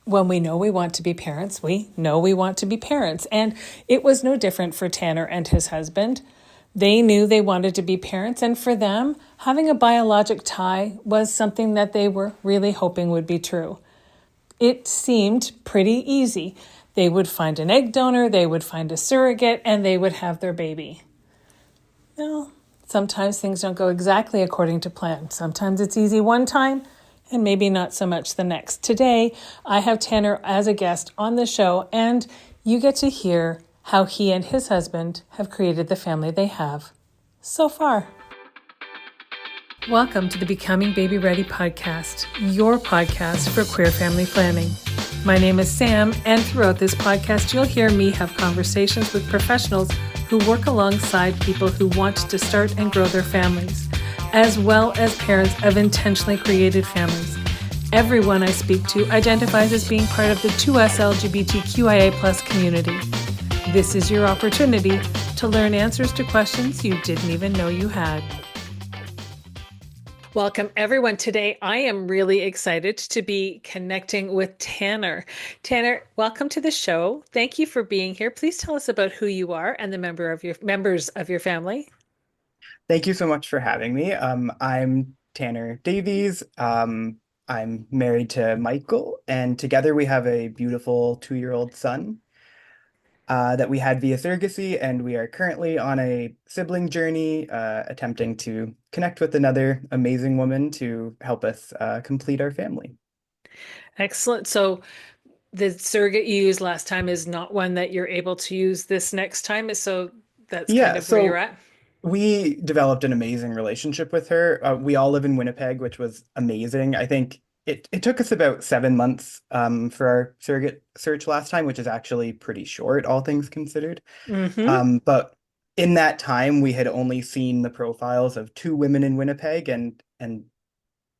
when we know we want to be parents, we know we want to be parents. And it was no different for Tanner and his husband. They knew they wanted to be parents, and for them, having a biologic tie was something that they were really hoping would be true. It seemed pretty easy. They would find an egg donor, they would find a surrogate, and they would have their baby. Well, sometimes things don't go exactly according to plan. Sometimes it's easy one time, and maybe not so much the next. Today, I have Tanner as a guest on the show, and you get to hear how he and his husband have created the family they have so far. Welcome to the Becoming Baby Ready podcast, your podcast for queer family planning. My name is Sam, and throughout this podcast, you'll hear me have conversations with professionals who work alongside people who want to start and grow their families, as well as parents of intentionally created families. Everyone I speak to identifies as being part of the 2S LGBTQIA+ community. This is your opportunity to learn answers to questions you didn't even know you had. Welcome, everyone. Today, I am really excited to be connecting with Tanner. Tanner, welcome to the show. Thank you for being here. Please tell us about who you are and the members of your family. Thank you so much for having me. I'm Tanner Davies. I'm married to Michael, and together we have a beautiful 2-year-old son that we had via surrogacy, and we are currently on a sibling journey, attempting to connect with another amazing woman to help us complete our family. Excellent. So the surrogate you used last time is not one that you're able to use this next time. So that's kind Yeah, of where you're so at. we developed an amazing relationship with her. We all live in Winnipeg, which was amazing. I think it took us about 7 months for our surrogate search last time, which is actually pretty short, all things considered. Mm-hmm. But in that time, we had only seen the profiles of two women in Winnipeg, and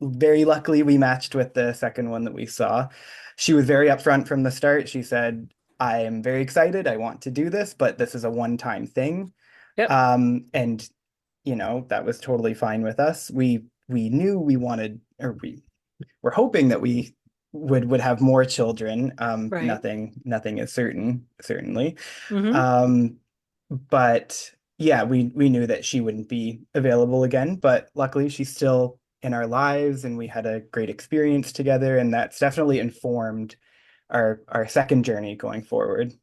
very luckily we matched with the second one that we saw. She was very upfront from the start. She said, "I am very excited. I want to do this, but this is a one-time thing." Yep. And that was totally fine with us. We knew we wanted, or we were hoping that we would have more children. Right. Nothing is certain, certainly. Mm-hmm. Um, but yeah, we knew that she wouldn't be available again, but luckily she's still in our lives, and we had a great experience together, and that's definitely informed our second journey going forward.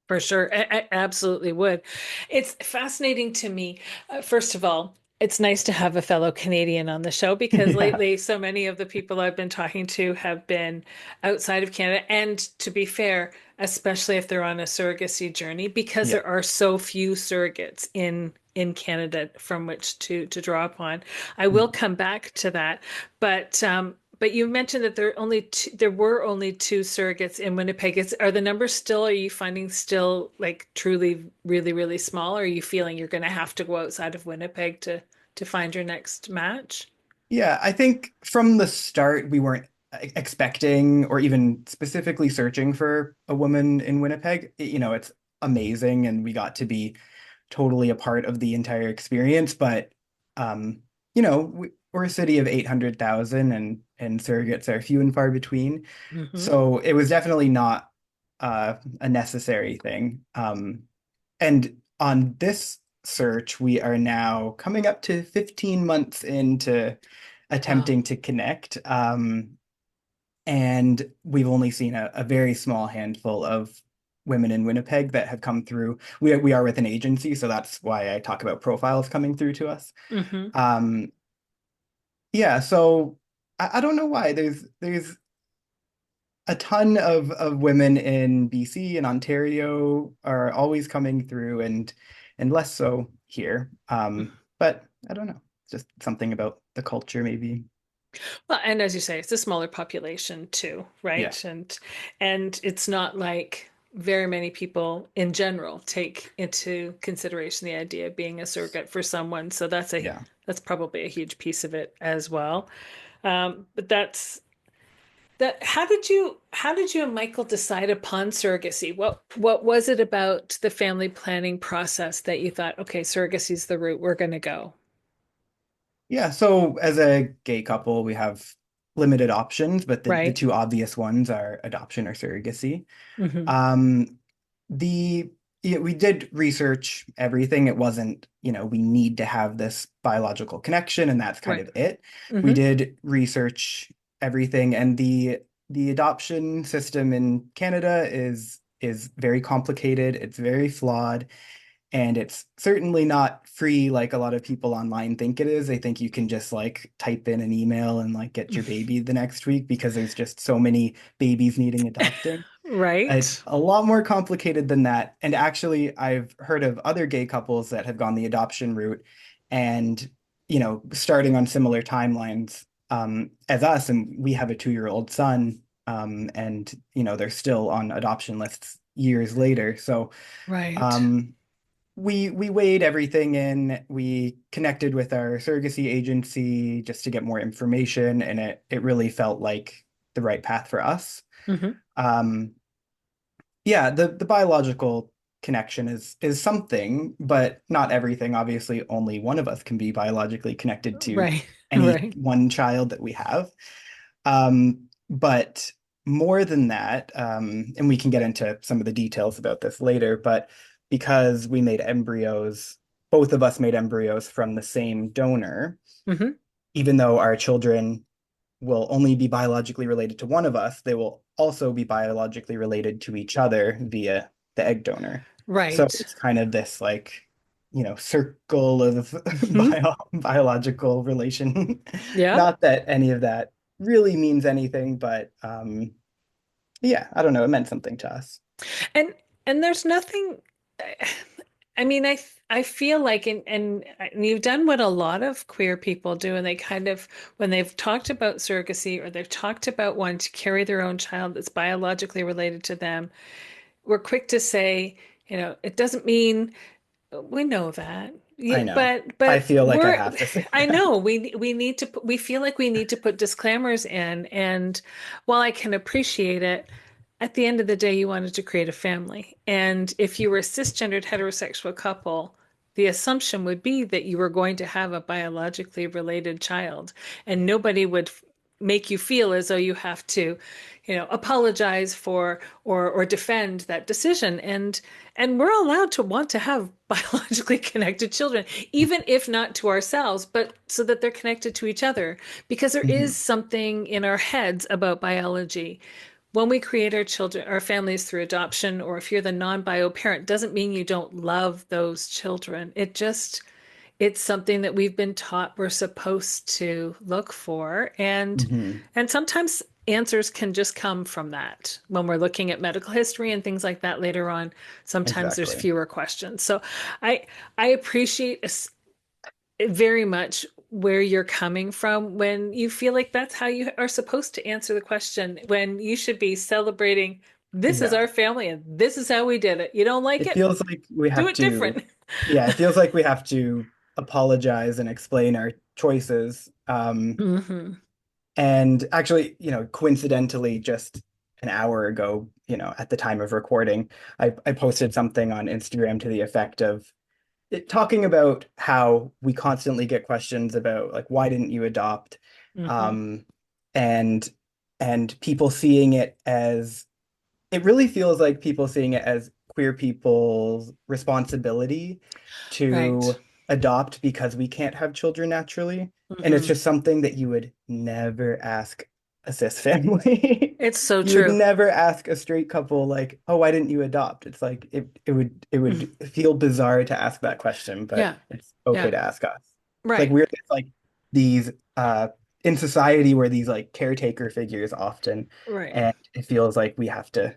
For sure. I absolutely would. It's fascinating to me. First of all, it's nice to have a fellow Canadian on the show because Yeah, lately so many of the people I've been talking to have been outside of Canada. And to be fair, especially if they're on a surrogacy journey, because yeah. there are so few surrogates in Canada from which to draw upon. I will come back to that, but but you mentioned that there were only two surrogates in Winnipeg. Are the numbers still, are you finding still like truly really, really small? Or are you feeling you're going to have to go outside of Winnipeg to find your next match? Yeah, I think from the start we weren't expecting or even specifically searching for a woman in Winnipeg. It's amazing, and we got to be totally a part of the entire experience. But we're a city of 800,000, and surrogates are few and far between. Hmm. So it was definitely not a necessary thing. And on this search, we are now coming up to 15 months into Wow. attempting to connect. And we've only seen a very small handful of women in Winnipeg that have come through. We are with an agency, so that's why I talk about profiles coming through to us. Hmm. Um, yeah, so I don't know why. There's a ton of women in BC and Ontario are always coming through, and less so here. But I don't know. It's just something about the culture, maybe. Well, and as you say, it's a smaller population too, Yeah, right? And it's not like very many people in general take into consideration the idea of being a surrogate for someone. So yeah. that's probably a huge piece of it as well. But that's that. How did you and Michael decide upon surrogacy? What was it about the family planning process that you thought, okay, surrogacy is the route we're going to go? Yeah, so as a gay couple, we have limited options, but the Right. two obvious ones are adoption or surrogacy. Hmm. Um, the yeah, we did research everything. It wasn't, we need to have this biological connection and that's kind Right. of it. We Hmm. did research everything, and the adoption system in Canada is very complicated. It's very flawed. And it's certainly not free like a lot of people online think it is. They think you can just like type in an email and like get your baby the next week because there's just so many babies needing adopting. It's Right. a lot more complicated than that. And actually, I've heard of other gay couples that have gone the adoption route and, starting on similar timelines as us. And we have a 2-year-old son, and, they're still on adoption lists years later. So, Right. um, we weighed everything in. We connected with our surrogacy agency just to get more information, and it really felt like the right path for us. Hmm. Um, yeah, the biological connection is something, but not everything. Obviously, only one of us can be biologically connected to Right. any Right. one child that we have. But more than that, and we can get into some of the details about this later, but because we made embryos, both of us made embryos from the same donor, Hmm. even though our children will only be biologically related to one of us, they will also be biologically related to each other via the egg donor. So Right. it's kind of this like, circle of Hmm. biological relation. Yeah. Not that any of that really means anything, but yeah, I don't know, it meant something to us. And there's nothing. I mean, I feel like, and you've done what a lot of queer people do, and they kind of, when they've talked about surrogacy or they've talked about wanting to carry their own child that's biologically related to them, we're quick to say, it doesn't mean we know that. Yeah, I know. but I feel like I we're have to say I that. know we need to we feel like we need to put disclaimers in, and while I can appreciate it, at the end of the day you wanted to create a family. And if you were a cisgendered heterosexual couple, the assumption would be that you were going to have a biologically related child, and nobody would make you feel as though you have to, apologize for or defend that decision. And we're allowed to want to have biologically connected children, even if not to ourselves, but so that they're connected to each other, because there is Mhm. something in our heads about biology. When we create our children, our families through adoption, or if you're the non-bio parent, doesn't mean you don't love those children. It's something that we've been taught we're supposed to look for. Mhm. And sometimes answers can just come from that. When we're looking at medical history and things like that later on, sometimes there's Exactly. fewer questions. So I I appreciate very much where you're coming from when you feel like that's how you are supposed to answer the question, when you should be celebrating, this is Yeah. our family and this is how we did it. You don't like It it? feels like we Do have it to, different. yeah, it feels like we have to apologize and explain our choices. Hmm. And actually, coincidentally, just an hour ago, at the time of recording, I posted something on Instagram to the effect of talking about how we constantly get questions about like, why didn't you adopt? Hmm. Um, and people seeing it as it really feels like people seeing it as queer people's responsibility Right. to adopt because we can't have children naturally. And it's Hmm. just something that you would never ask a cis family. It's so You would true. never ask a straight couple like, "Oh, why didn't you adopt?" It's like it would feel bizarre to ask that question, but Yeah. it's okay Yeah. to ask us. It's like Right. weird. It's like these in society where these like caretaker figures often, Right. and it feels like we have to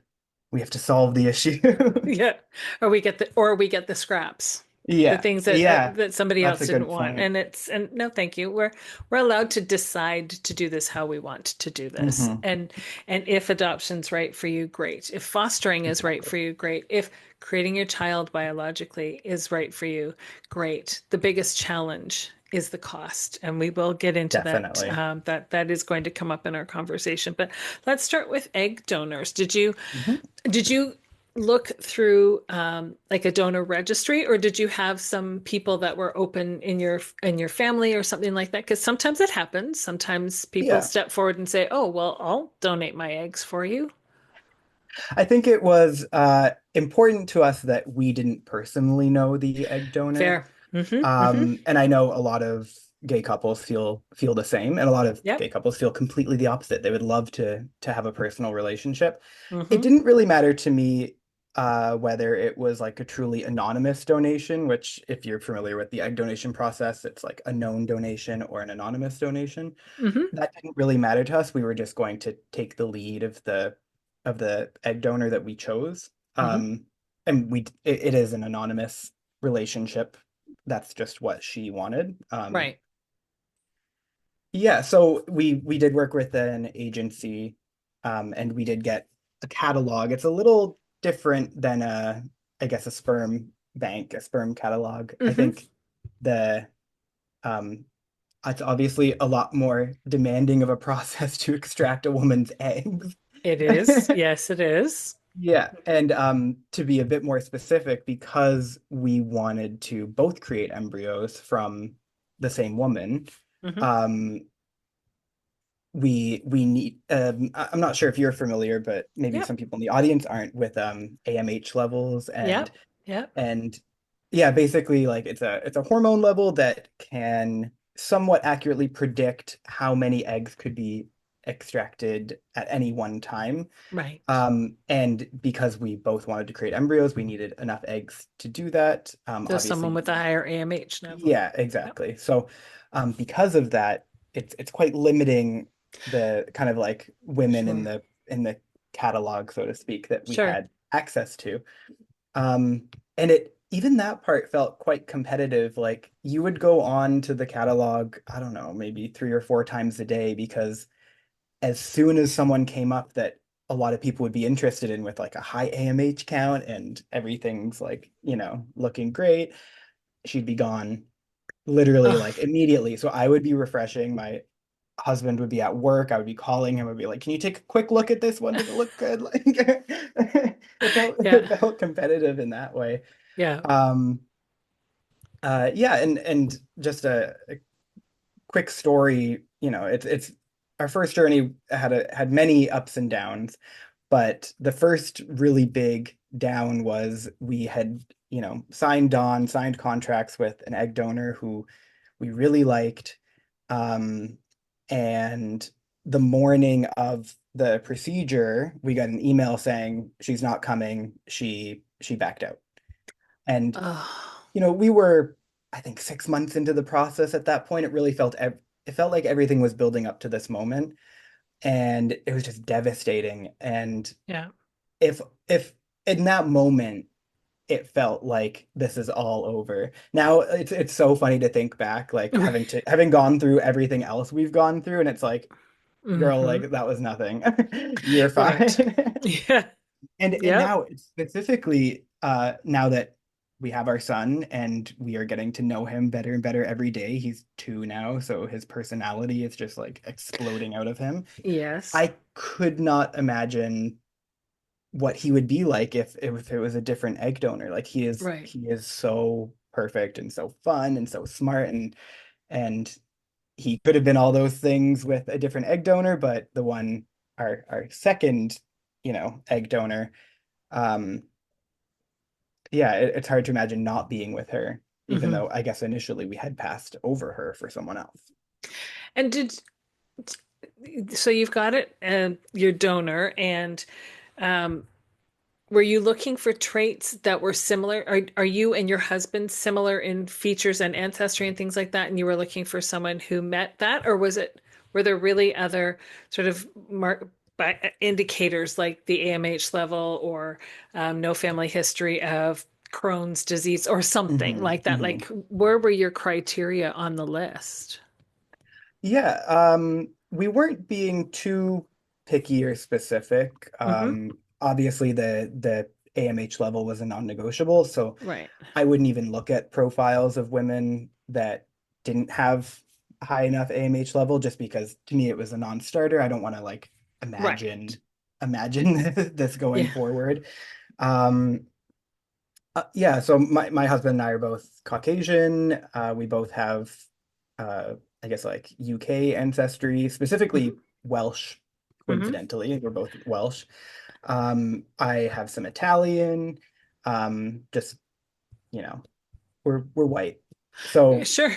solve the issue. Yeah. Or we get the scraps. The Yeah, things that yeah, that somebody that's else a didn't good want. point. And no thank you. We're allowed to decide to do this how we want to do this. Hmm. And if adoption's right for you, great. If fostering is right Exactly. for you, great. If creating your child biologically is right for you, great. The biggest challenge is the cost, and we will get into that. Definitely. That is going to come up in our conversation. But let's start with egg donors. Did you Mhm. did you look through like a donor registry, or did you have some people that were open in your family or something like that? Because sometimes it happens. Sometimes people Yeah. step forward and say, "Oh, well, I'll donate my eggs for you." I think it was important to us that we didn't personally know the egg donor. Fair. Mm-hmm. And I know a lot of gay couples feel the same, and a lot of gay Yep. couples feel completely the opposite. They would love to have a personal relationship. It Mm-hmm. didn't really matter to me whether it was like a truly anonymous donation, which if you're familiar with the egg donation process, it's like a known donation or an anonymous donation. Mm-hmm. That didn't really matter to us. We were just going to take the lead of the egg donor that we chose. Mm-hmm. And it is an anonymous relationship. That's just what she wanted. Right. Yeah, so we did work with an agency, and we did get a catalog. It's a little different than I guess a sperm bank, a sperm catalog. I Mm-hmm. think the um, it's obviously a lot more demanding of a process to extract a woman's eggs. It is. Yes, it is. Yeah, and to be a bit more specific, because we wanted to both create embryos from the same woman, Mm-hmm. um, we need I'm not sure if you're familiar, but maybe Yep. some people in the audience aren't, with AMH levels Yep. Yep. and yeah, basically like it's a hormone level that can somewhat accurately predict how many eggs could be extracted at any one time. Right. And because we both wanted to create embryos, we needed enough eggs to do that. So someone Obviously, with a higher AMH level. yeah, Yep. exactly. So, because of that, it's quite limiting the kind of like women Sure. in the catalog, so to speak, that we Sure. had access to. And it even that part felt quite competitive. Like you would go on to the catalog, I don't know, maybe 3 or 4 times a day, because as soon as someone came up that a lot of people would be interested in with like a high AMH count and everything's like, looking great, she'd be gone literally like Oh, immediately. So I would be refreshing. My husband would be at work. I would be calling him. I'd be like, "Can you take a quick look at this one? Does it look good?" Like yeah. it felt competitive in that way. Yeah. Um, yeah, and just a quick story. It's our first journey had many ups and downs, but the first really big down was we had signed contracts with an egg donor who we really liked. Um, and the morning of the procedure, we got an email saying she's not coming. She backed out. And Oh, we were, I think, 6 months into the process at that point. It felt like everything was building up to this moment, and it was just devastating. And yeah. if in that moment it felt like this is all over. Now it's so funny to think back, like having gone through everything else we've gone through, and it's like, girl, Mm-hmm. like that was nothing. You're Right. fine. Yeah. And Yep. now specifically, now that we have our son and we are getting to know him better and better every day. He's 2 now, so his personality is just like exploding out of him. Yes. I could not imagine what he would be like if it was a different egg donor. Like Right. he is so perfect and so fun and so smart, and he could have been all those things with a different egg donor, but the one our second, egg donor, um yeah, it's hard to imagine not being with her, even Mm-hmm. though I guess initially we had passed over her for someone else. And so you've got it and your donor and um were you looking for traits that were similar? Are you and your husband similar in features and ancestry and things like that? And you were looking for someone who met that, or were there really other sort of indicators like the AMH level or no family history of Crohn's disease or something Hmm. like that? Hmm. Like, where were your criteria on the list? Yeah, we weren't being too picky or specific. Hmm. Obviously the AMH level was a non-negotiable, so Right. I wouldn't even look at profiles of women that didn't have a high enough AMH level, just because to me it was a non-starter. I don't want to like imagine Right. imagine this going Yeah. forward. Um, yeah, so my husband and I are both Caucasian. We both have, I guess, like UK ancestry, Hmm. specifically Welsh, Hmm. coincidentally. We're both Welsh. I have some Italian. Just, you know, we're white. So Sure.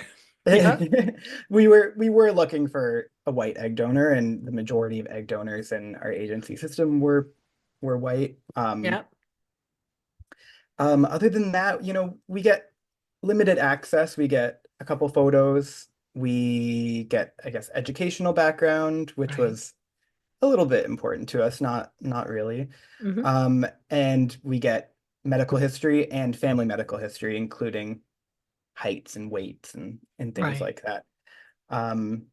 Yeah. we were looking for a white egg donor, and the majority of egg donors in our agency system were white. Yeah. Other than that, we get limited access. We get a couple photos. We get, I guess, educational background, which Right. was a little bit important to us, not really. Hmm. And we get medical history and family medical history, including heights and weights and things Right. like that. Um,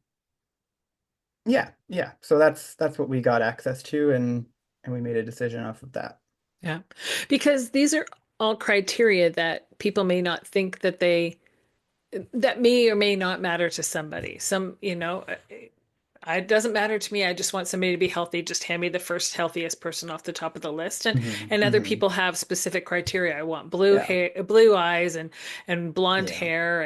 yeah, yeah. So that's what we got access to, and we made a decision off of that. Yeah. Because these are all criteria that people may not think that may or may not matter to somebody. It doesn't matter to me. I just want somebody to be healthy. Just hand me the first healthiest person off the top of the list. And Hmm. and other Hmm. people have specific criteria. I want blue Yeah, hair, blue eyes, and blonde yeah. hair,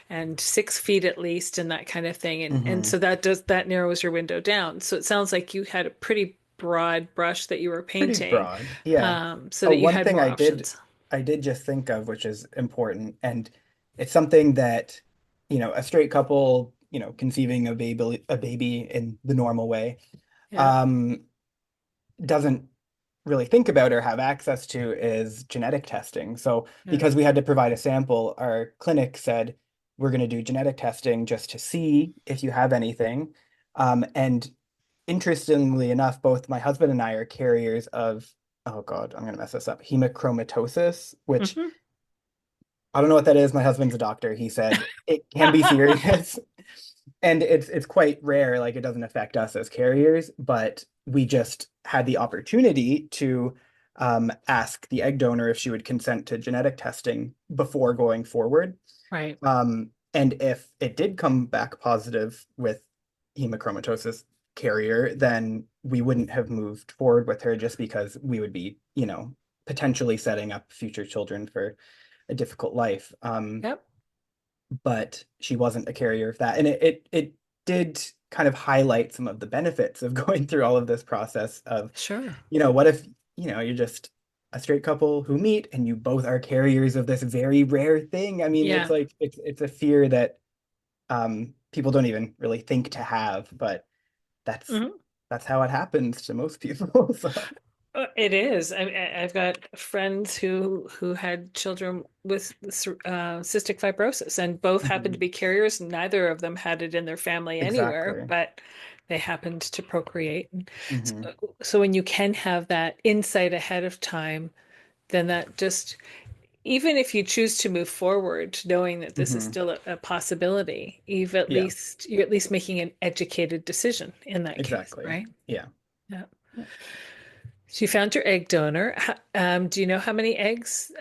and 6 feet at least, and that kind of thing. And Hmm. so that narrows your window down. So it sounds like you had a pretty broad brush that you were Pretty painting, broad. Yeah. so Oh, that you one had thing more I did options. I did just think of, which is important, and it's something that, a straight couple, conceiving a baby in the normal way, Yeah. um, doesn't really think about or have access to is genetic testing. So Yeah. because we had to provide a sample, our clinic said we're going to do genetic testing just to see if you have anything. And interestingly enough, both my husband and I are carriers of, oh God, I'm going to mess this up, hemochromatosis, which Hmm. I don't know what that is. My husband's a doctor. He said it can be serious. And it's quite rare, like it doesn't affect us as carriers, but we just had the opportunity to ask the egg donor if she would consent to genetic testing before going forward. Right. And if it did come back positive with hemochromatosis carrier, then we wouldn't have moved forward with her just because we would be, potentially setting up future children for a difficult life. Yep. But she wasn't a carrier of that. And it did kind of highlight some of the benefits of going through all of this process of, Sure. what if, you're just a straight couple who meet and you both are carriers of this very rare thing. I mean, it's Yeah. like it's a fear that people don't even really think to have, but that's Mhm. that's how it happens to most people. So, It is. I've got friends who had children with cystic fibrosis, and both happened to mhm, be carriers. Neither of them had it in their family anywhere, exactly. but they happened to procreate. Hmm. So when you can have that insight ahead of time, then that just, even if you choose to move forward, knowing that this is Hmm. still a possibility, Yeah, you're at least making an educated decision in that case, exactly. right? Yeah. Yeah. So you found your egg donor. Do you know how many eggs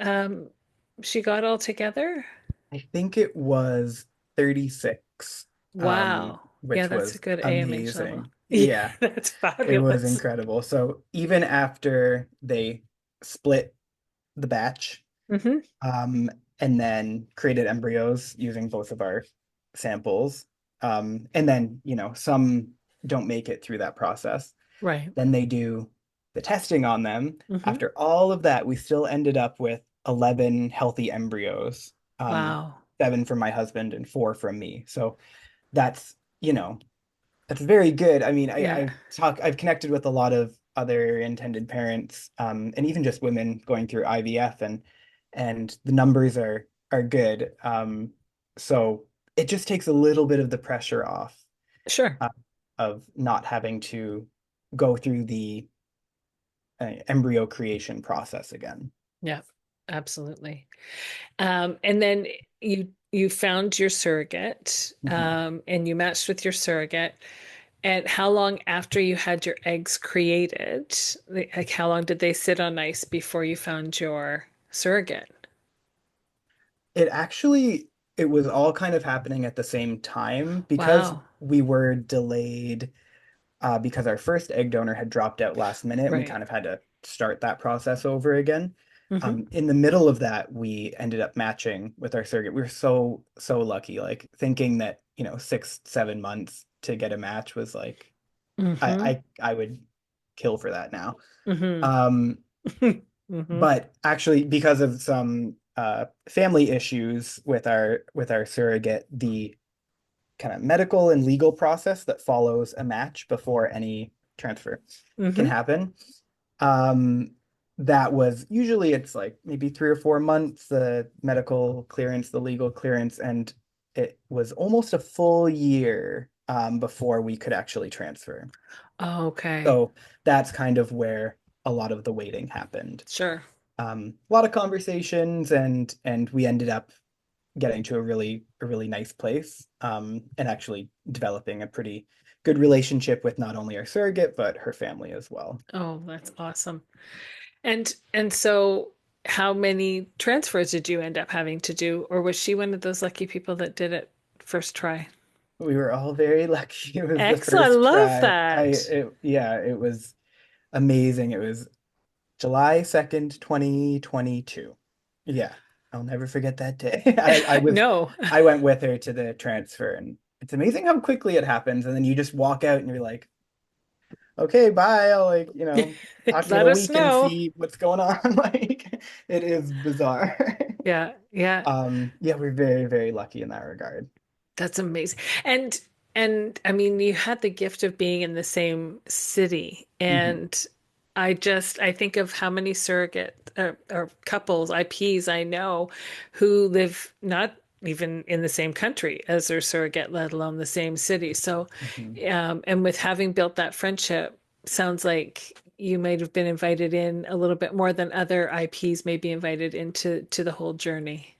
she got all together? I think it was 36, Wow. Yeah, which that's a was good AMH level. amazing. Yeah, Yeah, that's it was fabulous. incredible. So even after they split the batch, Hmm. um, and then created embryos using both of our samples, and then, some don't make it through that process. Right. Then they do the testing on them. Hmm. After all of that, we still ended up with 11 healthy embryos, Wow. 7 from my husband and 4 from me. So that's, that's very good. I mean, Yeah. I've connected with a lot of other intended parents, and even just women going through IVF, and the numbers are good. So it just takes a little bit of the pressure off, Sure. uh, of not having to go through the embryo creation process again. Yeah, absolutely. And then you found your surrogate, Mhm. and you matched with your surrogate. And how long after you had your eggs created, like how long did they sit on ice before you found your surrogate? It was all kind of happening at the same time because Wow. we were delayed, because our first egg donor had dropped out last minute, and we Right. kind of had to start that process over again. Mm-hmm. In the middle of that, we ended up matching with our surrogate. We were so lucky, like thinking that, 6, 7 months to get a match was like, Mm-hmm. I would kill for that now. Mm-hmm. Um, Mm-hmm. but actually, because of some family issues with our surrogate, the kind of medical and legal process that follows a match before any transfer can Mm-hmm. happen. Um, that was usually it's like maybe 3 or 4 months, the medical clearance, the legal clearance, and it was almost a full year before we could actually transfer. Okay. So that's kind of where a lot of the waiting happened. Sure. A lot of conversations, and we ended up getting to a really nice place, and actually developing a pretty good relationship with not only our surrogate but her family as well. Oh, that's awesome. And so how many transfers did you end up having to do, or was she one of those lucky people that did it first try? We were all very lucky. It was the Excellent. I first love try. that. Yeah, it was amazing. It was July 2nd, 2022. Yeah, I'll never forget that day. No. I went with her to the transfer, and it's amazing how quickly it happens. And then you just walk out and you're like, okay, bye. I'll, like, talk to you in Let a us week and know. see what's going on. Like, it is bizarre. Yeah, yeah. Yeah, we're very, very lucky in that regard. That's amazing. And and I mean, you had the gift of being in the same city. Hmm. And I think of how many surrogate or couples, IPs I know who live not even in the same country as their surrogate, let alone the same city. So, Hmm. and with having built that friendship, sounds like you might have been invited in a little bit more than other IPs may be invited into to the whole journey.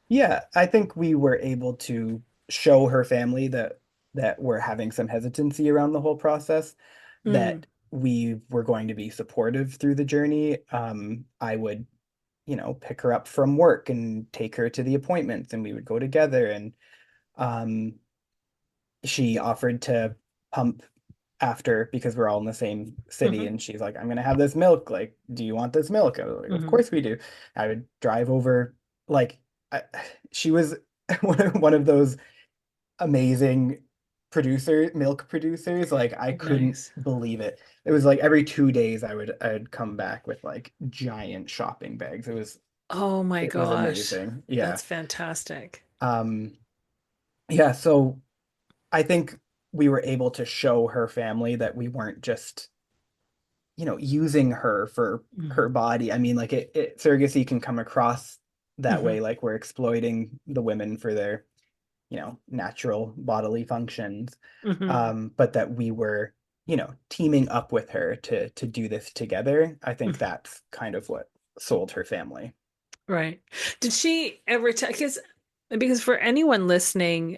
Yeah, I think we were able to show her family that we're having some hesitancy around the whole process, Mm, that we were going to be supportive through the journey. I would, pick her up from work and take her to the appointments, and we would go together. And um, she offered to pump after because we're all in the same city, hmm and she's like, I'm gonna have this milk, like, do you want this milk? I was like, of hmm course we do. I would drive over, like, I, she was one of those amazing milk producers. Like, I couldn't Nice. believe it. It was like every 2 days I'd come back with like giant shopping bags. Oh my It was gosh. amazing. Yeah. That's fantastic. Um, yeah, so I think we were able to show her family that we weren't just, using her for Hmm her body. I mean, like, surrogacy can come across that hmm way, like we're exploiting the women for their, natural bodily functions. hmm But that we were, teaming up with her to do this together. I think that's kind of what sold her family. Right. Did she ever tell, because for anyone listening,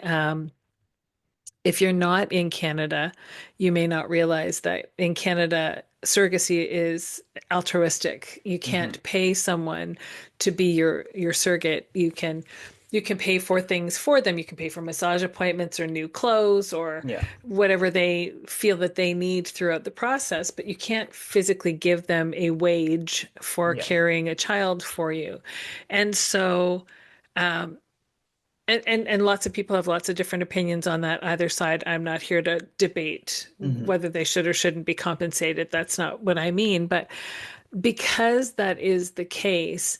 if you're not in Canada, you may not realize that in Canada, surrogacy is altruistic. You Hmm. can't pay someone to be your surrogate. You can pay for things for them. You can pay for massage appointments or new clothes or Yeah. whatever they feel that they need throughout the process, but you can't physically give them a wage for Yeah. carrying a child for you. And so um, and lots of people have lots of different opinions on that either side. I'm not here to debate Hmm. whether they should or shouldn't be compensated. That's not what I mean. But because that is the case,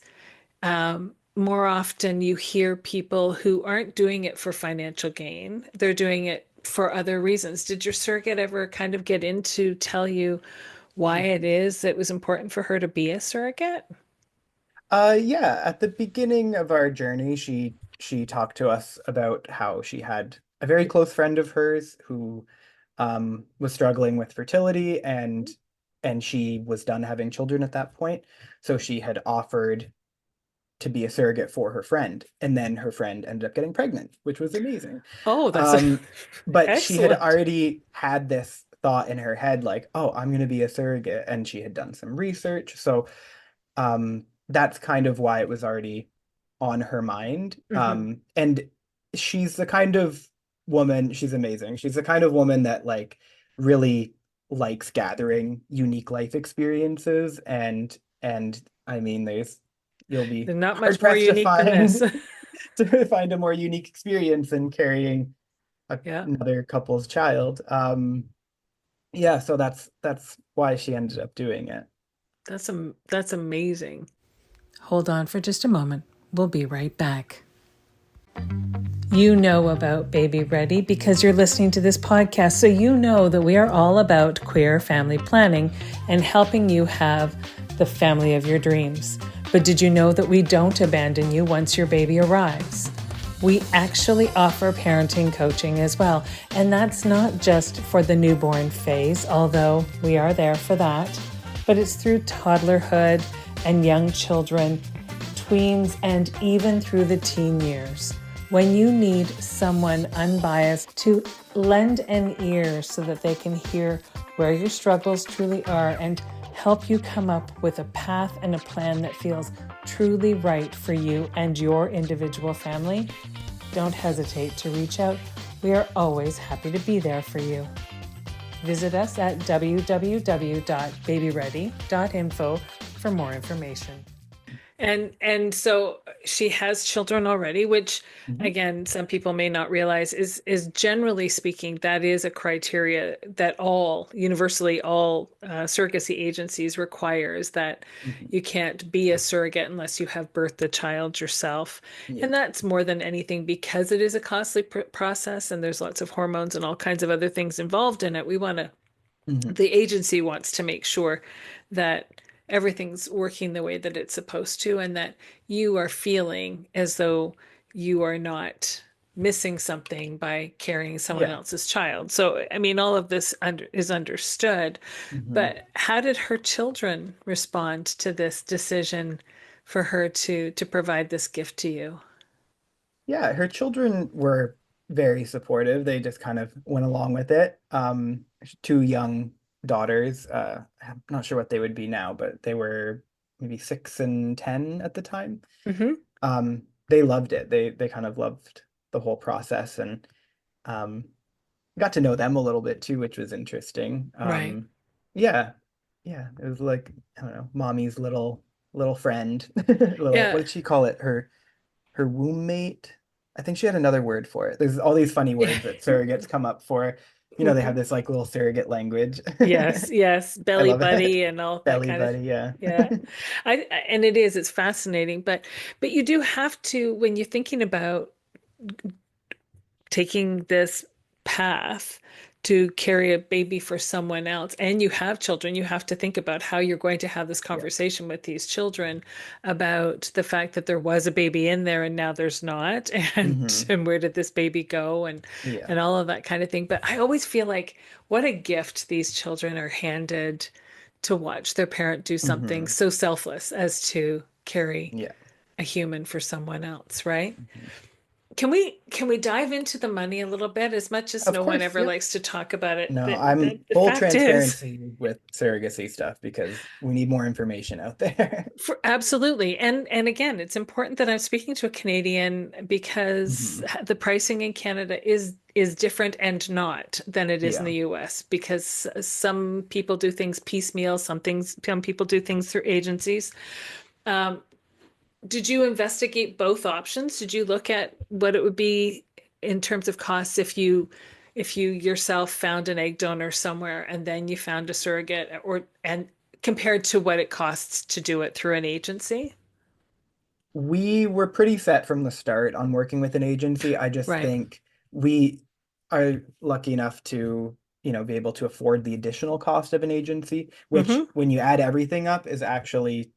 more often you hear people who aren't doing it for financial gain, they're doing it for other reasons. Did your surrogate ever kind of get into tell you why it is that it was important for her to be a surrogate? Yeah, at the beginning of our journey, she talked to us about how she had a very close friend of hers who was struggling with fertility, and she was done having children at that point. So she had offered to be a surrogate for her friend, and then her friend ended up getting pregnant, which was amazing. Oh, that's Um, but she had excellent. already had this thought in her head, like, oh, I'm going to be a surrogate, and she had done some research. So that's kind of why it was already on her mind. Hmm And she's the kind of woman, she's amazing. She's the kind of woman that, like, really likes gathering unique life experiences, and I mean there's you'll be They're not hard much more pressed to unique than this. find to find a more unique experience than carrying Yeah, another couple's child. Yeah, so that's why she ended up doing it. that's amazing. Hold on for just a moment. We'll be right back. You know about babyREADY because you're listening to this podcast, so you know that we are all about queer family planning and helping you have the family of your dreams. But did you know that we don't abandon you once your baby arrives? We actually offer parenting coaching as well, and that's not just for the newborn phase, although we are there for that, but it's through toddlerhood and young children, tweens, and even through the teen years. When you need someone unbiased to lend an ear so that they can hear where your struggles truly are and help you come up with a path and a plan that feels truly right for you and your individual family, don't hesitate to reach out. We are always happy to be there for you. Visit us at www.babyready.info for more information. And so she has children already, which Mhm. again, some people may not realize is generally speaking, that is a criteria that all universally all surrogacy agencies requires that Mhm. you can't be a surrogate unless you have birthed the child yourself. Yeah. And that's more than anything because it is a costly process and there's lots of hormones and all kinds of other things involved in it. Mhm. The agency wants to make sure that everything's working the way that it's supposed to and that you are feeling as though you are not missing something by carrying someone Yeah. else's child. So, I mean, all of this is understood, Mhm. but how did her children respond to this decision for her to provide this gift to you? Yeah, her children were very supportive. They just kind of went along with it. Two young daughters. I'm not sure what they would be now, but they were maybe 6 and 10 at the time. They loved it. They kind of loved the whole process and um, got to know them a little bit too, which was interesting. Right. Yeah, yeah, it was like I don't know, mommy's little friend, little what Yeah. did she call it? Her womb mate. I think she had another word for it. There's all these funny Yeah. words that surrogates come up for. You know, they have this like little surrogate language. Yes, yes, I belly love it. buddy and all that Belly kind of, buddy, yeah. yeah. And it's fascinating, but you do have to when you're thinking about taking this path to carry a baby for someone else and you have children, you have to think about how you're going to have this Yeah. conversation with these children about the fact that there was a baby in there and now there's not Hmm. and where did this baby go Yeah. and all of that kind of thing. But I always feel like what a gift these children are handed to watch their parent do something Hmm. so selfless as to carry Yeah. a human for someone else, right? Hmm. Can we dive into the money a little bit? As much as Of no one course, ever yep. likes to talk about it, No, the, I'm the full fact is, transparency with surrogacy stuff because we need more information out there. absolutely, and again, it's important that I'm speaking to a Canadian because Hmm. the pricing in Canada is different and not than it is in Yeah. the US because some people do things piecemeal, some people do things through agencies. Um, Did you investigate both options? Did you look at what it would be in terms of costs if you yourself found an egg donor somewhere and then you found a surrogate or and compared to what it costs to do it through an agency? We were pretty set from the start on working with an agency. I just Right. think we are lucky enough to, be able to afford the additional cost of an agency, which Mm-hmm. when you add everything up is actually,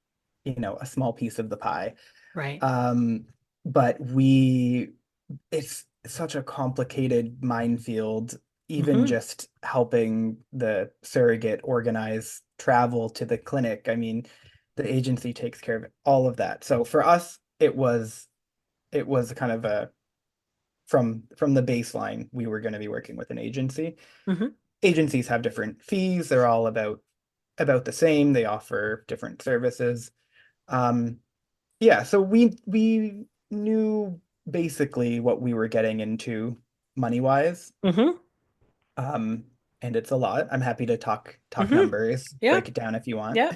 a small piece of the pie. Right. Um, but it's such a complicated minefield, even Mm-hmm. just helping the surrogate organize travel to the clinic. I mean, the agency takes care of all of that. So for us, it was kind of a from the baseline, we were going to be working with an agency. Mm-hmm. Agencies have different fees. They're all about the same. They offer different services. Um, yeah, so we knew basically what we were getting into money wise. Mm-hmm. Um, and it's a lot. I'm happy to talk Mm-hmm. numbers, Yeah. break it down if you want. Yeah.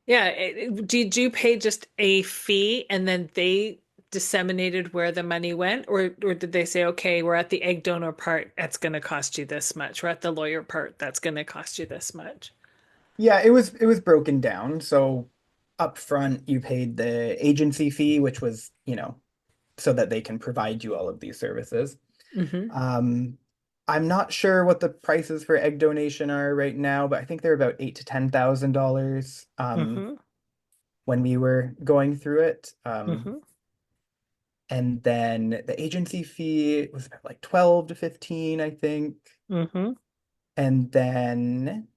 Yeah. Did you pay just a fee and then they disseminated where the money went? Or did they say, okay, we're at the egg donor part, that's going to cost you this much. We're at the lawyer part, that's going to cost you this much. Yeah, it was broken down. So up front, you paid the agency fee, which was, so that they can provide you all of these services. Mm-hmm. Um, I'm not sure what the prices for egg donation are right now, but I think they're about $8,000 to $10,000 Mm-hmm. when we were going through it. Mm-hmm. And then the agency fee was about like 12 to 15, I think. Mm-hmm. And then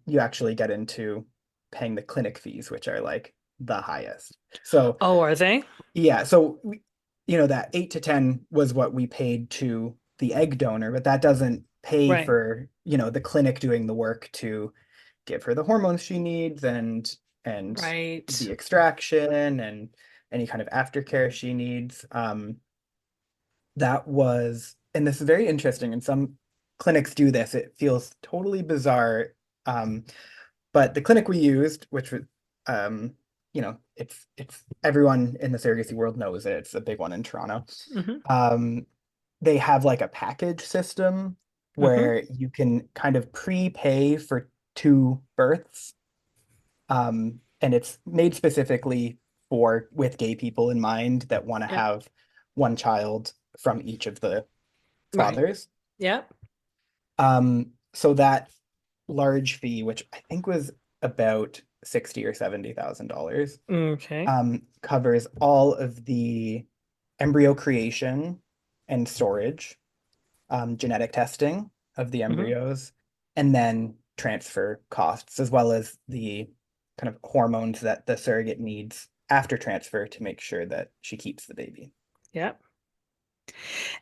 you actually get into paying the clinic fees, which are like the highest. So Oh, are they? yeah, so that 8 to 10 was what we paid to the egg donor, but that doesn't pay Right. for, the clinic doing the work to give her the hormones she needs and Right. the extraction and any kind of aftercare she needs. That was, and this is very interesting, and some clinics do this. It feels totally bizarre. Um, but the clinic we used, which was, it's everyone in the surrogacy world knows it. It's a big one in Toronto. Mm-hmm. Um, they have like a package system Mm-hmm. where you can kind of prepay for two births. And it's made specifically for with gay people in mind that want to Yep. have one child from each of the Right. fathers. Yep. So that large fee, which I think was about 60 or $70,000, Okay. covers all of the embryo creation and storage, genetic testing of the Mm-hmm. embryos, and then transfer costs, as well as the kind of hormones that the surrogate needs after transfer to make sure that she keeps the baby. Yep.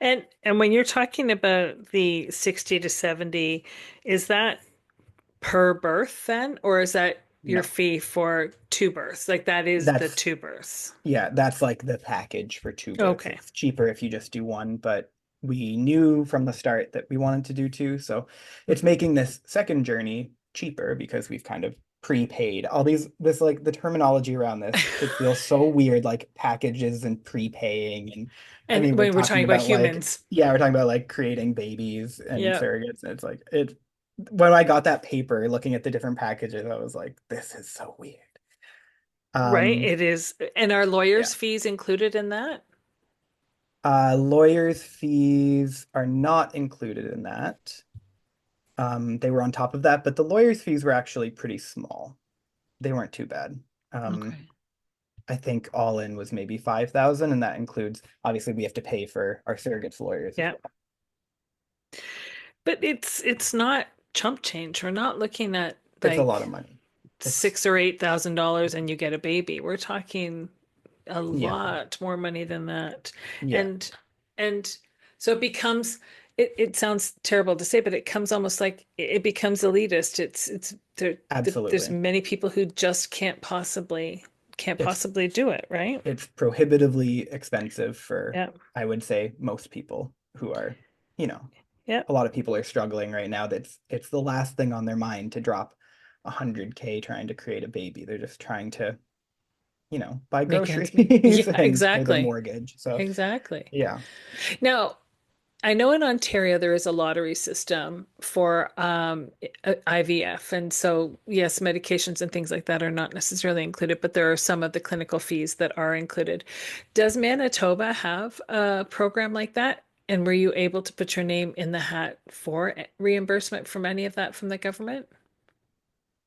And when you're talking about the 60 to 70, is that per birth then, or is that your No, fee for two births? Like that is the that's two births. Yeah, that's like the package for two births. Okay. It's cheaper if you just do one, but we knew from the start that we wanted to do two. So it's Hmm. making this second journey cheaper because we've kind of prepaid all this like the terminology around this. It feels so weird, like packages and prepaying. And I And mean, we're when we're talking talking about about like, humans, yeah, we're talking about like creating babies and yeah, surrogates. And it's like, when I got that paper looking at the different packages, I was like, this is so weird. right, Um, it is. And are yeah. lawyers' fees included in that? Lawyers' fees are not included in that. They were on top of that, but the lawyers' fees were actually pretty small. They weren't too bad. Um, Okay. I think all in was maybe 5,000, and that includes obviously we have to pay for our surrogate's lawyers as Yeah. well. But it's not chump change. We're not looking at It's a like lot of money. It's six or $8,000 and you get a baby. We're talking a Yeah, lot more money than that. yeah, And and so it becomes it sounds terrible to say, but it comes almost like it becomes elitist. There's absolutely. many people who just can't It's possibly do it, right? it's prohibitively expensive for, Yeah. I would say, most people who are, you know, Yeah. a lot of people are struggling right now. It's the last thing on their mind to drop 100K trying to create a baby. They're just trying to, buy Make ends meet. groceries Yeah, and pay their exactly. mortgage. So Exactly. yeah, Now, I know in Ontario there is a lottery system for IVF. And so, yes, medications and things like that are not necessarily included, but there are some of the clinical fees that are included. Does Manitoba have a program like that? And were you able to put your name in the hat for reimbursement from any of that from the government?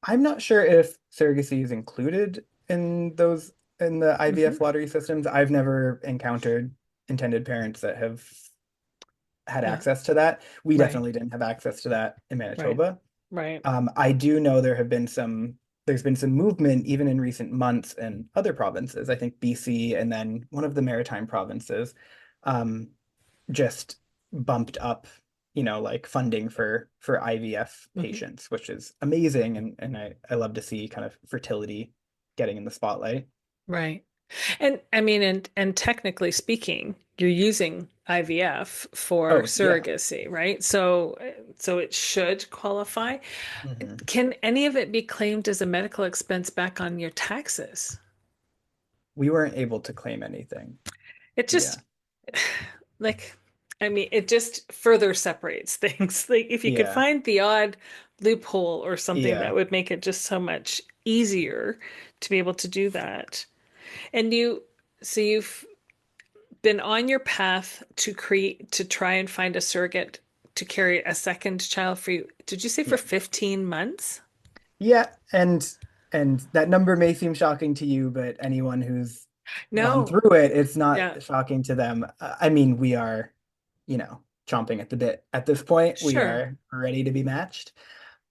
I'm not sure if surrogacy is included in the Hmm. IVF lottery systems. I've never encountered intended parents that have had Yeah, access to that. We right, definitely didn't have access to that in right, Manitoba. right. I do know there's been some movement even in recent months in other provinces. I think BC and then one of the maritime provinces um, just bumped up, like funding for IVF Hmm. patients, which is amazing. And I love to see kind of fertility getting in the spotlight. Right. And I mean, and technically speaking, you're using IVF for Oh, yeah. surrogacy, right? So it should qualify. Hmm. Can any of it be claimed as a medical expense back on your taxes? We weren't able to claim anything. It Yeah. just like I mean, it just further separates things. Like if you could Yeah. find the odd loophole or something that Yeah. would make it just so much easier to be able to do that. And so you've been on your path to create to try and find a surrogate to carry a second child for you. Did you say for Yeah. 15 months? Yeah. And that number may seem shocking to you, but anyone who's gone No. through it, it's not Yeah. shocking to them. I mean, we are, chomping at the bit at this point. We Sure. are ready to be matched,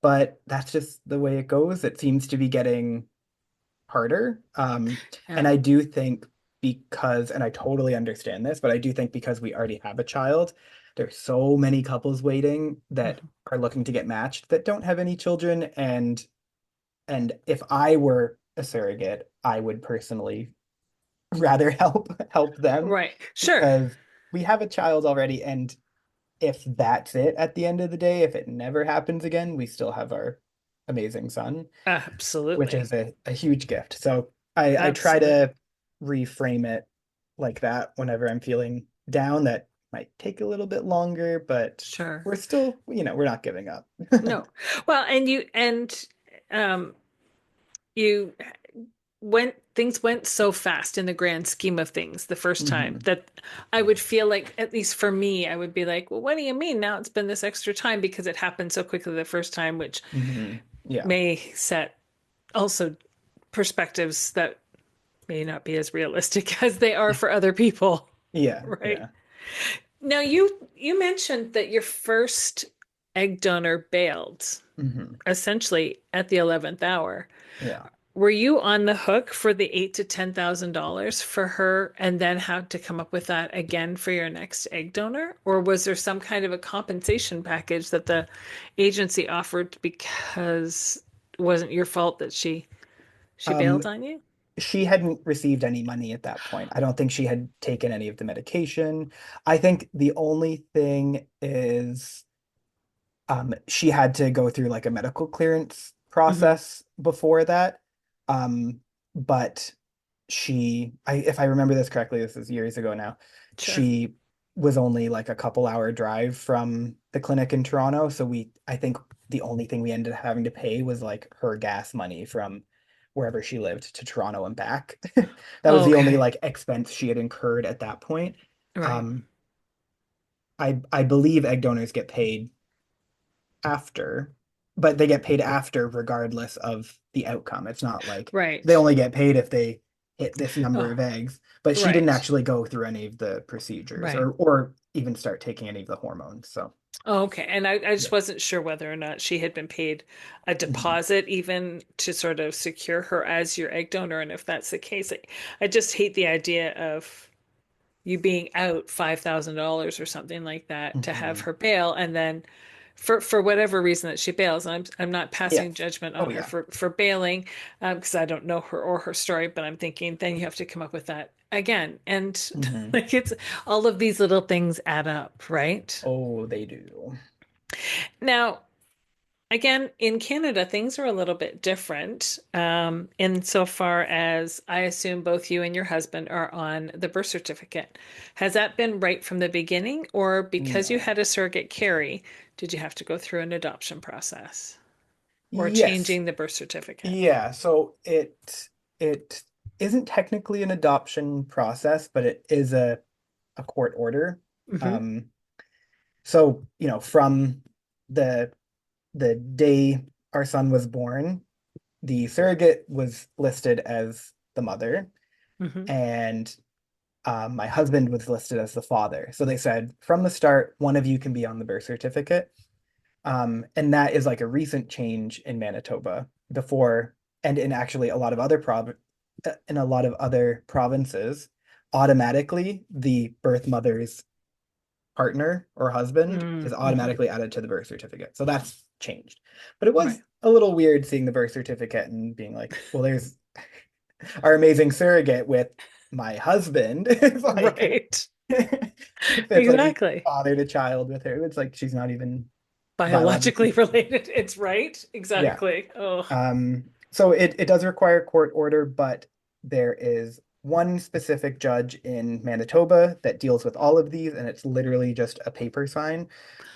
but that's just the way it goes. It seems to be getting harder. And Yeah. I do think because, and I totally understand this, but I do think because we already have a child, there's so many couples waiting that Mhm. are looking to get matched that don't have any children. And if I were a surrogate, I would personally rather help them Right. Sure. because we have a child already, and if that's it at the end of the day, if it never happens again, we still have our amazing son, which Absolutely. is a huge gift. So I try Absolutely. to reframe it like that whenever I'm feeling down. That might take a little bit longer, but Sure. we're still, we're not giving up. No. Well, um you went things went so fast in the grand scheme of things the first time Hmm. that I would feel like, at least for me, I would be like, well, what do you mean now it's been this extra time because it happened so quickly the first time, which Hmm. Yeah. may set also perspectives that may not be as realistic as they are for other people, Yeah. right? Yeah. Now you mentioned that your first egg donor bailed Hmm. essentially at the 11th hour. Yeah. Were you on the hook for the eight to $10,000 for her and then had to come up with that again for your next egg donor? Or was there some kind of a compensation package that the agency offered because it wasn't your fault that she Um, bailed on you? she hadn't received any money at that point. I don't think she had taken any of the medication. I think the only thing is she had to go through like a medical clearance Hmm. process before that. But if I remember this correctly, this is years ago now, Sure. she was only like a couple hour drive from the clinic in Toronto. So I think the only thing we ended up having to pay was like her gas money from wherever she lived to Toronto and back. That was the only Okay. like expense she had incurred at that point. Right. Um, I believe egg donors get paid after, but they get paid after regardless of the outcome. It's not like they Right. only get paid if they hit this number Oh, of eggs. But she didn't right. actually go through any of the procedures Right. or even start taking any of the hormones. So Oh, okay. And I just yeah. wasn't sure whether or not she had been paid a Mhm. deposit even to sort of secure her as your egg donor. And if that's the case, I just hate the idea of you being out $5,000 or something like that to have Mhm. her bail. And then for whatever reason that she bails, and I'm not passing Yes. judgment on Oh her yeah. for bailing because I don't know her or her story, but I'm thinking then you have to come up with that again. And Mhm. like it's all of these little things add up, right? Oh, they do. Now, again, in Canada, things are a little bit different insofar as I assume both you and your husband are on the birth certificate. Has that been right from the beginning, or because you No. had a surrogate carry, did you have to go through an adoption process or Yes. changing the birth certificate? Yeah. So it isn't technically an adoption process, but it is a court order. Hmm. Um, So, from the the day our son was born, the surrogate was listed as the mother, Hmm. and my husband was listed as the father. So they said from the start, one of you can be on the birth certificate. And that is like a recent change in Manitoba. Before, and in actually a lot of other in a lot of other provinces, automatically the birth mother's partner or husband is Mm-hmm. automatically added to the birth certificate. So that's changed. But it Right. was a little weird seeing the birth certificate and being like, well, there's our amazing surrogate with my husband. It's like Right. if it's like we Exactly. fathered a child with her, it's like she's not even Biologically biologically. related. It's right. Yeah. Exactly. Oh, So it does require court order, but there is one specific judge in Manitoba that deals with all of these, and it's literally just a paper sign.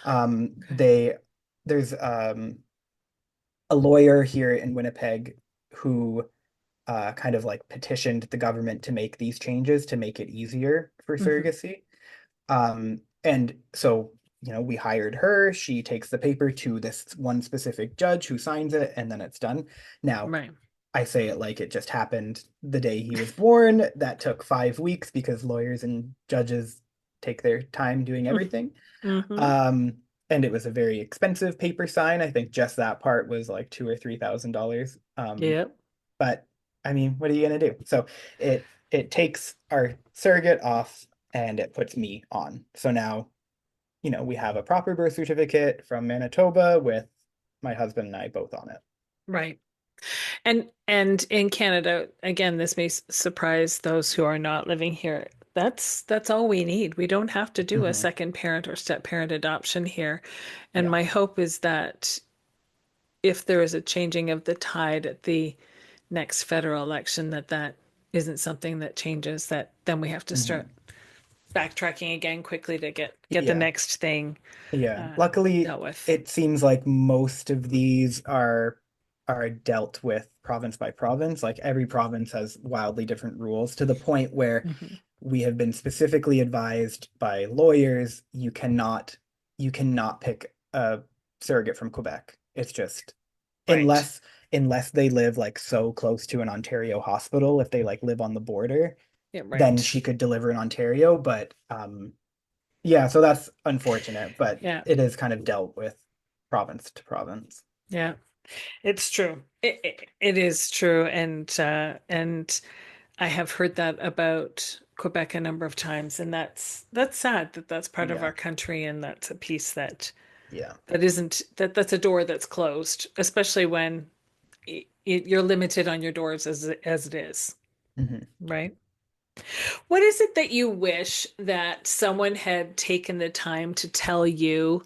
okay. There's a lawyer here in Winnipeg who kind of like petitioned the government to make these changes to make it easier for Hmm. surrogacy. And so, we hired her. She takes the paper to this one specific judge who signs it, and then it's done. Now, Right. I say it like it just happened the day he was born. That took 5 weeks because lawyers and judges take their time doing everything. Mm-hmm. Um, and it was a very expensive paper sign. I think just that part was like $2,000 or $3,000. Yep. But I mean, what are you gonna do? So it takes our surrogate off and it puts me on. So now, we have a proper birth certificate from Manitoba with my husband and I both on it. Right. And in Canada, again, this may surprise those who are not living here. That's all we need. We don't have to do a Hmm. second parent or step parent adoption here. And Yeah. my hope is that if there is a changing of the tide at the next federal election, that isn't something that changes, that then we have to start Hmm. backtracking again quickly to get the Yeah. next thing Yeah. Luckily, dealt with. it seems like most of these are dealt with province by province. Like every province has wildly different rules to the point where Hmm. we have been specifically advised by lawyers you cannot pick a surrogate from Quebec. It's just Right. unless unless they live like so close to an Ontario hospital, if they like live on the border, Yeah, then right. she could deliver in Ontario. But yeah, so that's unfortunate, but Yeah. it is kind of dealt with province to province. Yeah. It's true. It is true, and I have heard that about Quebec a number of times, and that's sad that that's part of Yeah. our country, and that's a piece Yeah. that isn't that's a door that's closed, especially when you're limited on your doors as it is, Hmm. right? What is it that you wish that someone had taken the time to tell you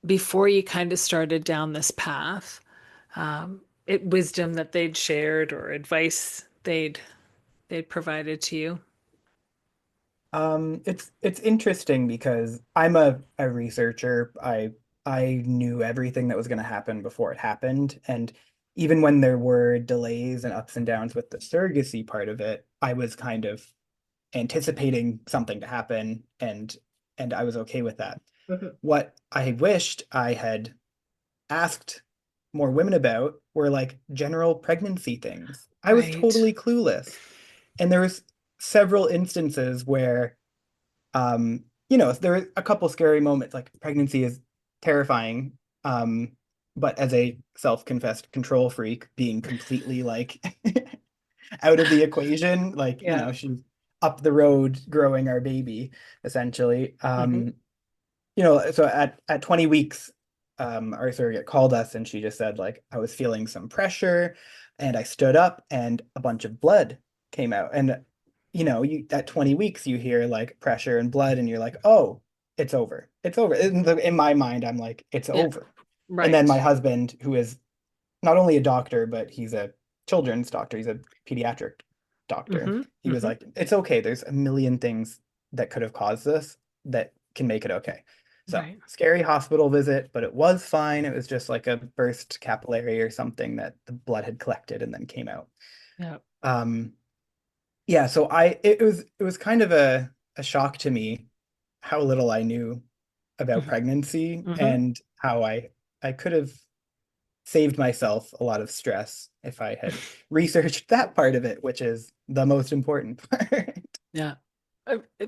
before you kind of started down this path? Wisdom that they'd shared or advice they'd provided to you. It's interesting because I'm a researcher. I knew everything that was going to happen before it happened, and even when there were delays and ups and downs with the surrogacy part of it, I was kind of anticipating something to happen, and I was okay with that. Mhm. What I wished I had asked more women about were like general pregnancy things. I was Right. totally clueless. And there was several instances where there were a couple scary moments. Like pregnancy is terrifying. But as a self-confessed control freak, being completely like out of the equation, like, Yeah. she's up the road growing our baby, essentially. Hmm. So at 20 weeks, our surrogate called us and she just said, like, I was feeling some pressure and I stood up and a bunch of blood came out. And, you at 20 weeks, you hear like pressure and blood and you're like, oh, it's over. It's over. In my mind, I'm like, it's Yeah. over. And then my Right. husband, who is not only a doctor, but he's a children's doctor, he's a pediatric doctor. Hmm. He was Hmm. like, it's okay. There's a million things that could have caused this that can make it okay. So Right. scary hospital visit, but it was fine. It was just like a burst capillary or something that the blood had collected and then came out. Yeah. Um, yeah, so it was kind of a shock to me how little I knew about Hmm. pregnancy Hmm. and how I could have saved myself a lot of stress if I had researched that part of it, which is the most important part. Yeah.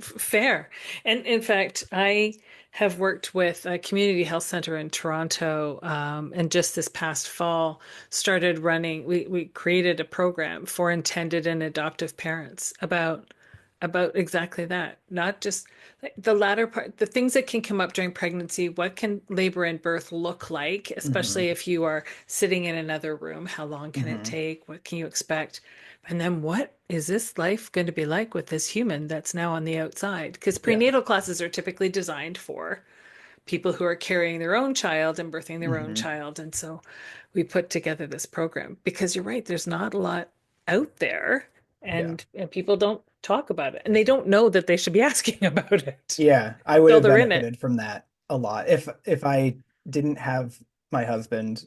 Fair. And in fact, I have worked with a community health center in Toronto, and just this past fall we created a program for intended and adoptive parents about about exactly that. Not just like the latter part, the things that can come up during pregnancy. What can labor and birth look like, especially Hmm. if you are sitting in another room? How long can it Hmm. take? What can you expect? And then what is this life going to be like with this human that's now on the outside? Because Yeah. prenatal classes are typically designed for people who are carrying their own child and birthing their own Hmm. child. And so we put together this program because you're right, there's not a lot out there, Yeah. and people don't talk about it and they don't know that they should be asking about it Yeah, I would until have they're in it. benefited from that a lot if I didn't have my husband.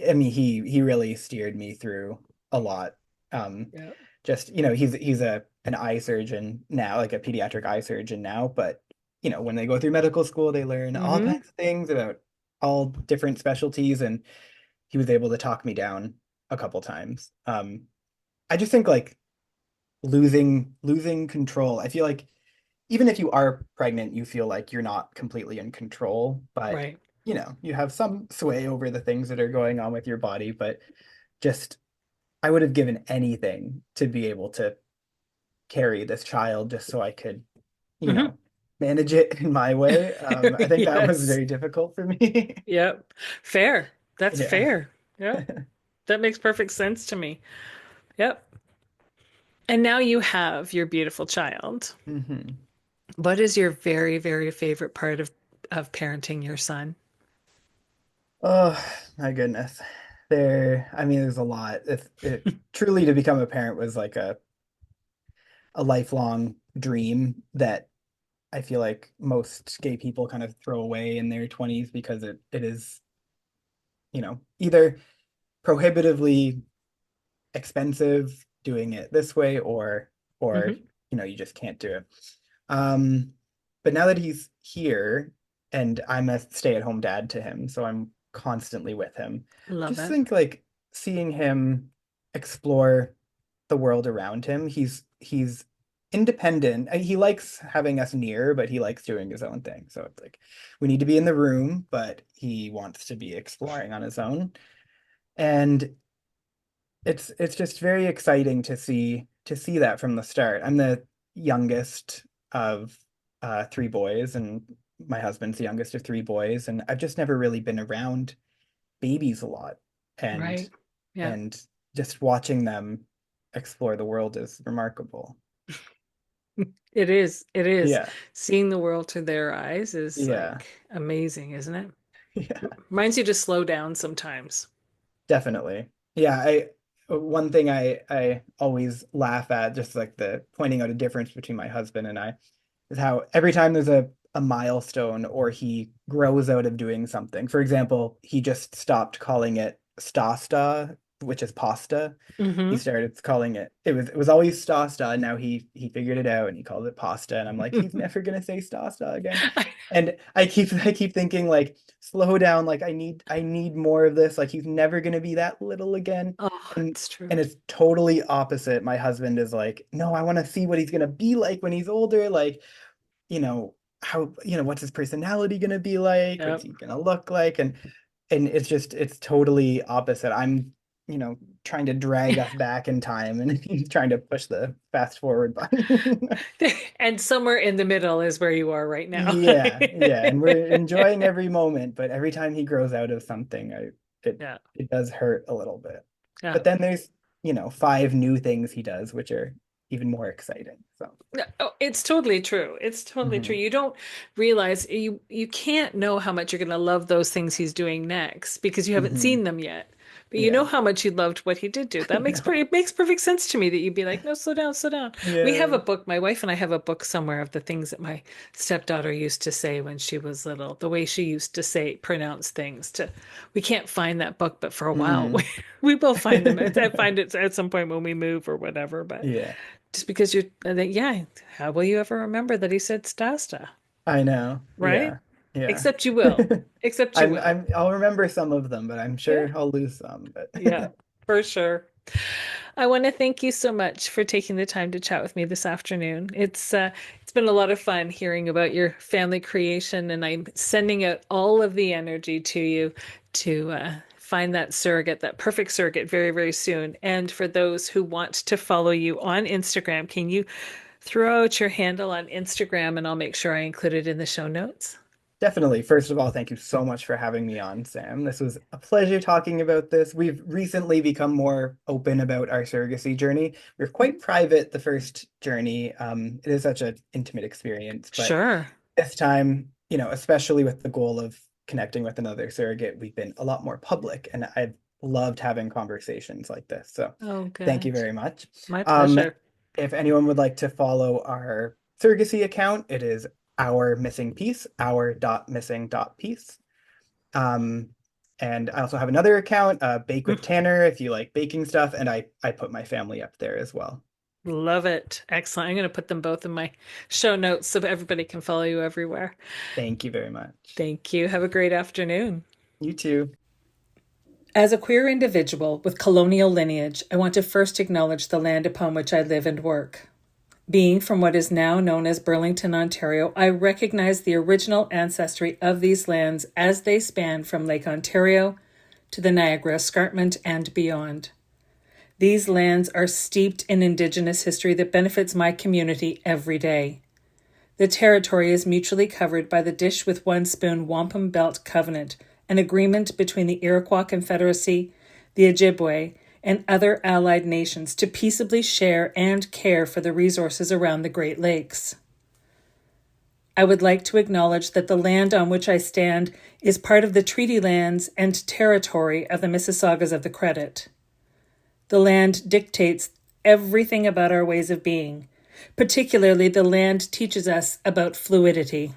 I mean, he really steered me through a lot. Um, Yeah. just, he's a an eye surgeon now, like a pediatric eye surgeon now, but when they go through medical school, they learn all Mm-hmm. kinds of things about all different specialties, and he was able to talk me down a couple times. I just think like losing control. I feel like even if you are pregnant, you feel like you're not completely in control, but Right. you have some sway over the things that are going on with your body. But just, I would have given anything to be able to carry this child just so I could, you Mm-hmm. know, manage it in my way. I think that was Yes. very difficult for me. Yep. Fair. That's Yeah. fair. Yep. That makes perfect sense to me. Yep. And now you have your beautiful child. Hmm. What is your very, very favorite part of parenting your son? Oh, my goodness. I mean, there's a lot. If it truly to become a parent was like a lifelong dream that I feel like most gay people kind of throw away in their 20s because it is, either prohibitively expensive doing it this way, or Hmm. you just can't do it. Um, but now that he's here and I'm a stay-at-home dad to him, so I'm constantly with him. Love Just it. think like seeing him explore the world around him. He's independent. He likes having us near, but he likes doing his own thing. So it's like we need to be in the room, but he wants to be exploring on his own. And it's just very exciting to see that from the start. I'm the youngest of three boys, and my husband's the youngest of three boys, and I've just never really been around babies a lot, and Right. Yeah. and just watching them explore the world is remarkable. It is. It is. Yeah, Seeing the world through their eyes is yeah, like amazing, isn't it? yeah. Reminds you to slow down sometimes. Definitely. Yeah, I one thing I always laugh at, just like the pointing out a difference between my husband and I, is how every time there's a milestone or he grows out of doing something. For example, he just stopped calling it stasta, which is pasta. He Hmm. started calling it was always stasta, and now he figured it out and he calls it pasta. And I'm like, he's never gonna say stasta again. And I keep thinking like, slow down, like I need more of this. Like he's never gonna be that little again. Oh, And it's true. and it's totally opposite. My husband is like, no, I want to see what he's gonna be like when he's older. Like, what's his personality gonna be like? What's Yep. he gonna look like? And it's totally opposite. I'm, trying to drag us back in time, and he's trying to push the fast forward button. And somewhere in the middle is where you are right now. Yeah, yeah, and we're enjoying every moment, but every time he grows out of something, it Yeah. it does hurt a little bit. Yeah. But then there's, five new things he does, which are even more exciting. So, No, oh, it's totally true. It's totally true. mhm, You don't realize you can't know how much you're going to love those things he's doing next because you haven't mhm, seen them yet. But you know yeah, how much you loved what he did do. I That makes know. it makes perfect sense to me that you'd be like, no, slow down, slow down. We have Yeah. a book, my wife and I have a book somewhere of the things that my stepdaughter used to say when she was little, the way she used to say pronounce things to we can't find that book, but for a while Mhm. we will find them. I find it at some point when we move or whatever, but Yeah, just because you're, yeah, how will you ever remember that he said Stasta, I know. right? Yeah, yeah. Except you will. Except you will. I'll remember some of them, but I'm Yeah. sure I'll lose some. But Yeah, for sure. I want to thank you so much for taking the time to chat with me this afternoon. It's been a lot of fun hearing about your family creation, and I'm sending out all of the energy to you to find that surrogate, that perfect surrogate, very, very soon. And for those who want to follow you on Instagram, can you throw out your handle on Instagram and I'll make sure I include it in the show notes. Definitely. First of all, thank you so much for having me on, Sam. This was a pleasure talking about this. We've recently become more open about our surrogacy journey. We are quite private the first journey. It is such an intimate experience, but Sure. this time, especially with the goal of connecting with another surrogate, we've been a lot more public, and I've loved having conversations like this. So Oh, thank you good. very much. My Um, pleasure. if anyone would like to follow our surrogacy account, it is our missing piece, our.missing.piece. Um, and I also have another account, Bake with Tanner, if you like baking stuff, and I put my family up there as well. Love it. Excellent. I'm going to put them both in my show notes so everybody can follow you everywhere. Thank you very much. Thank you. Have a great afternoon. You too. As a queer individual with colonial lineage, I want to first acknowledge the land upon which I live and work. Being from what is now known as Burlington, Ontario, I recognize the original ancestry of these lands as they span from Lake Ontario to the Niagara Escarpment and beyond. These lands are steeped in Indigenous history that benefits my community every day. The territory is mutually covered by the Dish with One Spoon Wampum Belt Covenant, an agreement between the Iroquois Confederacy, the Ojibwe, and other allied nations to peaceably share and care for the resources around the Great Lakes. I would like to acknowledge that the land on which I stand is part of the treaty lands and territory of the Mississaugas of the Credit. The land dictates everything about our ways of being. Particularly, the land teaches us about fluidity.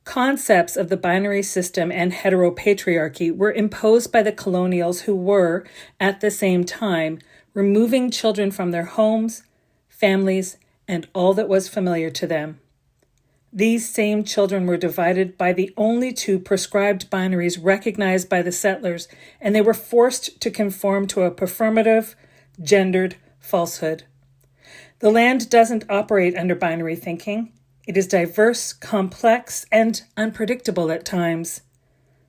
Concepts of the binary system and heteropatriarchy were imposed by the colonials who were, at the same time, removing children from their homes, families, and all that was familiar to them. These same children were divided by the only two prescribed binaries recognized by the settlers, and they were forced to conform to a performative, gendered falsehood. The land doesn't operate under binary thinking. It is diverse, complex, and unpredictable at times.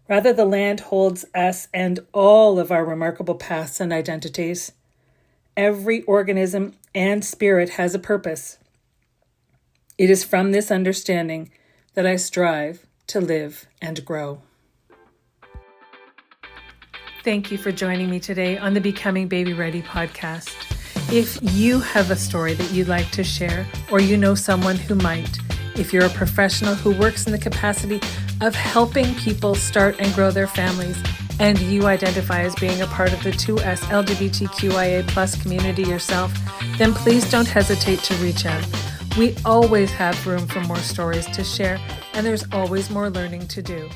Rather, the land holds us and all of our remarkable pasts and identities. Every organism and spirit has a purpose. It is from this understanding that I strive to live and grow. Thank you for joining me today on the Becoming Baby Ready podcast. If you have a story that you'd like to share, or you know someone who might, if you're a professional who works in the capacity of helping people start and grow their families, and you identify as being a part of the 2S LGBTQIA plus community yourself, then please don't hesitate to reach out. We always have room for more stories to share, and there's always more learning to do.